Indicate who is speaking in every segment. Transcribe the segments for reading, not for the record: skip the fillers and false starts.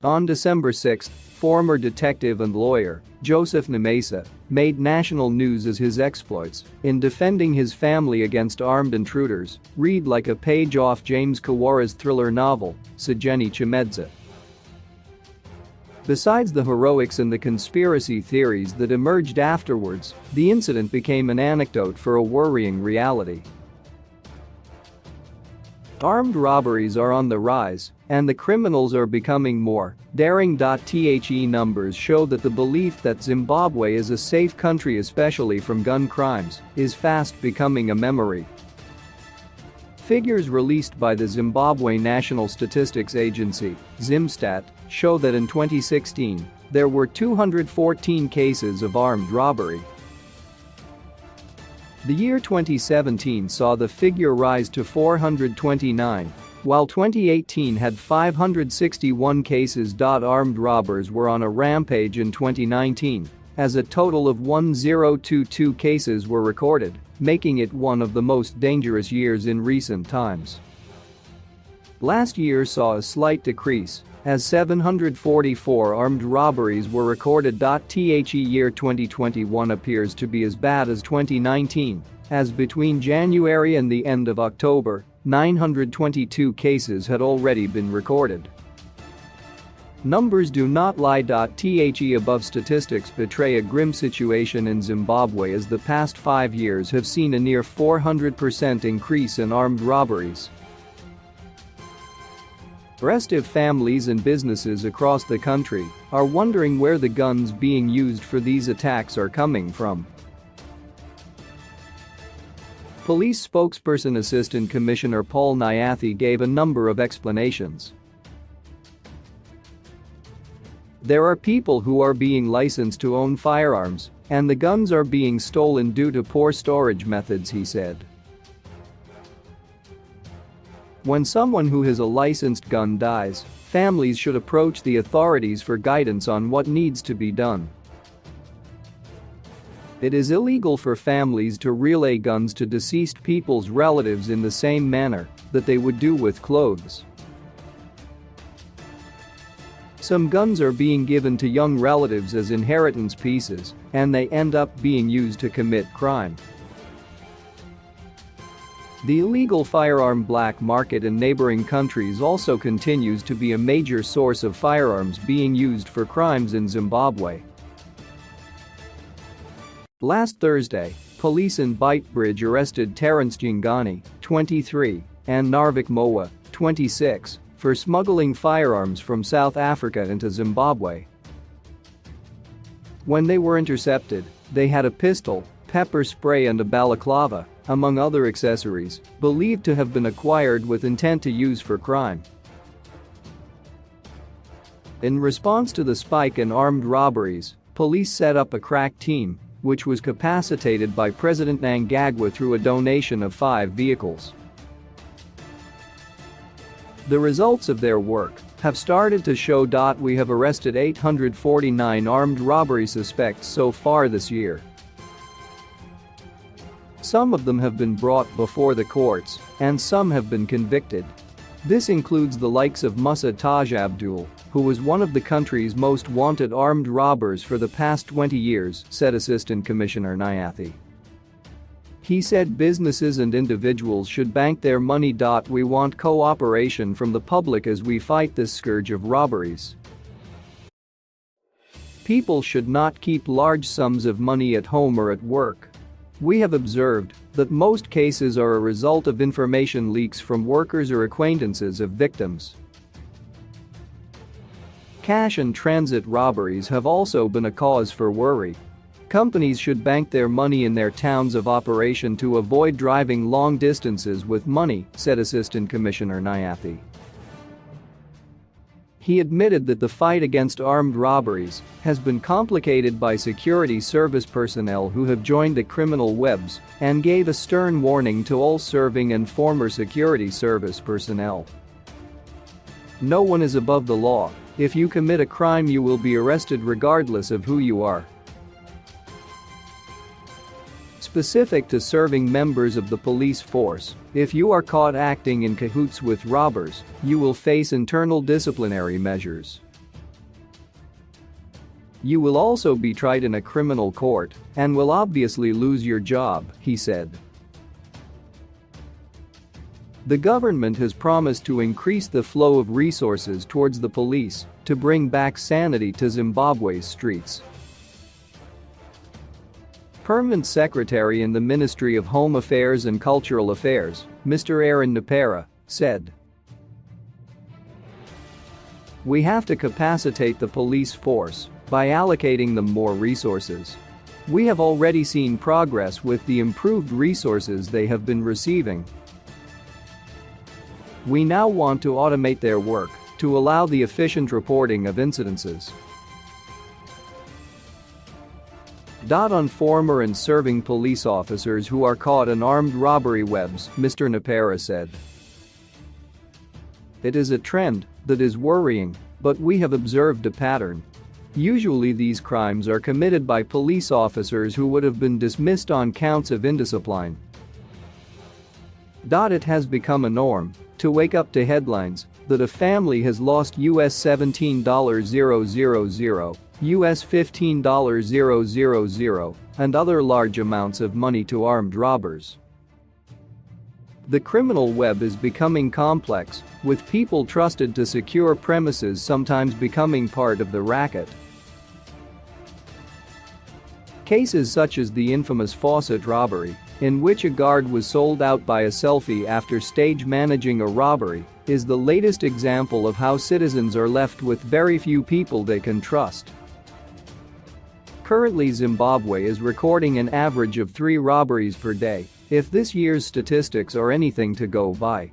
Speaker 1: On December 6, former detective and lawyer Joseph Nemesa made national news as his exploits in defending his family against armed intruders read like a page off James Kawara's thriller novel, Sejeni Chimedza. Besides the heroics and the conspiracy theories that emerged afterwards, the incident became an anecdote for a worrying reality. Armed robberies are on the rise, and the criminals are becoming more daring. The numbers show that the belief that Zimbabwe is a safe country, especially from gun crimes, is fast becoming a memory. Figures released by the Zimbabwe National Statistics Agency, Zimstat, show that in 2016, there were 214 cases of armed robbery. The year 2017 saw the figure rise to 429, while 2018 had 561 cases. Armed robbers were on a rampage in 2019, as a total of 1022 cases were recorded, making it one of the most dangerous years in recent times. Last year saw a slight decrease, as 744 armed robberies were recorded. The year 2021 appears to be as bad as 2019, as between January and the end of October, 922 cases had already been recorded. Numbers do not lie. The above statistics betray a grim situation in Zimbabwe, as the past 5 years have seen a near 400% increase in armed robberies. Restive families and businesses across the country are wondering where the guns being used for these attacks are coming from. Police spokesperson Assistant Commissioner Paul Nyathi gave a number of explanations. There are people who are being licensed to own firearms, and the guns are being stolen due to poor storage methods, he said. When someone who has a licensed gun dies, families should approach the authorities for guidance on what needs to be done. It is illegal for families to relay guns to deceased people's relatives in the same manner that they would do with clothes. Some guns are being given to young relatives as inheritance pieces, and they end up being used to commit crime. The illegal firearm black market in neighboring countries also continues to be a major source of firearms being used for crimes in Zimbabwe. Last Thursday, police in Beitbridge arrested Terence Jingani, 23, and Narvik Moa, 26, for smuggling firearms from South Africa into Zimbabwe. When they were intercepted, they had a pistol, pepper spray and a balaclava, among other accessories, believed to have been acquired with intent to use for crime. In response to the spike in armed robberies, police set up a crack team, which was capacitated by President Mnangagwa through a donation of 5 vehicles. The results of their work have started to show. We have arrested 849 armed robbery suspects so far this year. Some of them have been brought before the courts, and some have been convicted. This includes the likes of Musa Taj Abdul, who was one of the country's most wanted armed robbers for the past 20 years, said Assistant Commissioner Nyathi. He said businesses and individuals should bank their money. We want cooperation from the public as we fight this scourge of robberies. People should not keep large sums of money at home or at work. We have observed that most cases are a result of information leaks from workers or acquaintances of victims. Cash and transit robberies have also been a cause for worry. Companies should bank their money in their towns of operation to avoid driving long distances with money, said Assistant Commissioner Nyathi. He admitted that the fight against armed robberies has been complicated by security service personnel who have joined the criminal webs, and gave a stern warning to all serving and former security service personnel. No one is above the law. If you commit a crime, you will be arrested regardless of who you are. Specific to serving members of the police force, if you are caught acting in cahoots with robbers, you will face internal disciplinary measures. You will also be tried in a criminal court and will obviously lose your job, he said. The government has promised to increase the flow of resources towards the police to bring back sanity to Zimbabwe's streets. Permanent Secretary in the Ministry of Home Affairs and Cultural Affairs, Mr. Aaron Napera, said, "We have to capacitate the police force by allocating them more resources. We have already seen progress with the improved resources they have been receiving. We now want to automate their work to allow the efficient reporting of incidences." On former and serving police officers who are caught in armed robbery webs, Mr. Napera said, "It is a trend that is worrying, but we have observed a pattern. Usually these crimes are committed by police officers who would have been dismissed on counts of indiscipline. It has become a norm to wake up to headlines that a family has lost US $17,000, US $15,000, and other large amounts of money to armed robbers. The criminal web is becoming complex, with people trusted to secure premises sometimes becoming part of the racket. Cases such as the infamous faucet robbery, in which a guard was sold out by a selfie after stage managing a robbery, is the latest example of how citizens are left with very few people they can trust. Currently, Zimbabwe is recording an average of 3 robberies per day, if this year's statistics are anything to go by.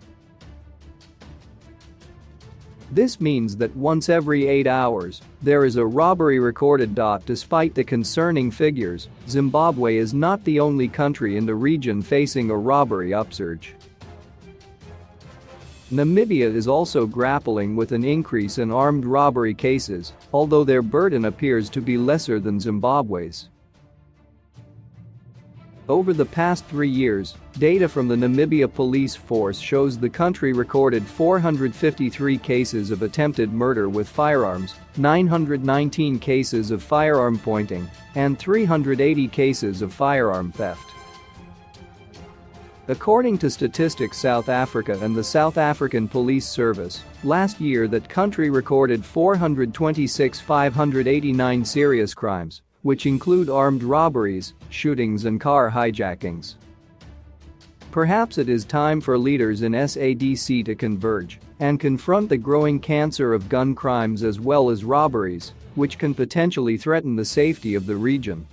Speaker 1: This means that once every 8 hours, there is a robbery recorded. Despite the concerning figures, Zimbabwe is not the only country in the region facing a robbery upsurge. Namibia is also grappling with an increase in armed robbery cases, although their burden appears to be lesser than Zimbabwe's. Over the past 3 years, data from the Namibia police force shows the country recorded 453 cases of attempted murder with firearms, 919 cases of firearm pointing, and 380 cases of firearm theft. According to Statistics South Africa and the South African Police Service, last year that country recorded 426,589 serious crimes, which include armed robberies, shootings and car hijackings. Perhaps it is time for leaders in SADC to converge and confront the growing cancer of gun crimes as well as robberies, which can potentially threaten the safety of the region.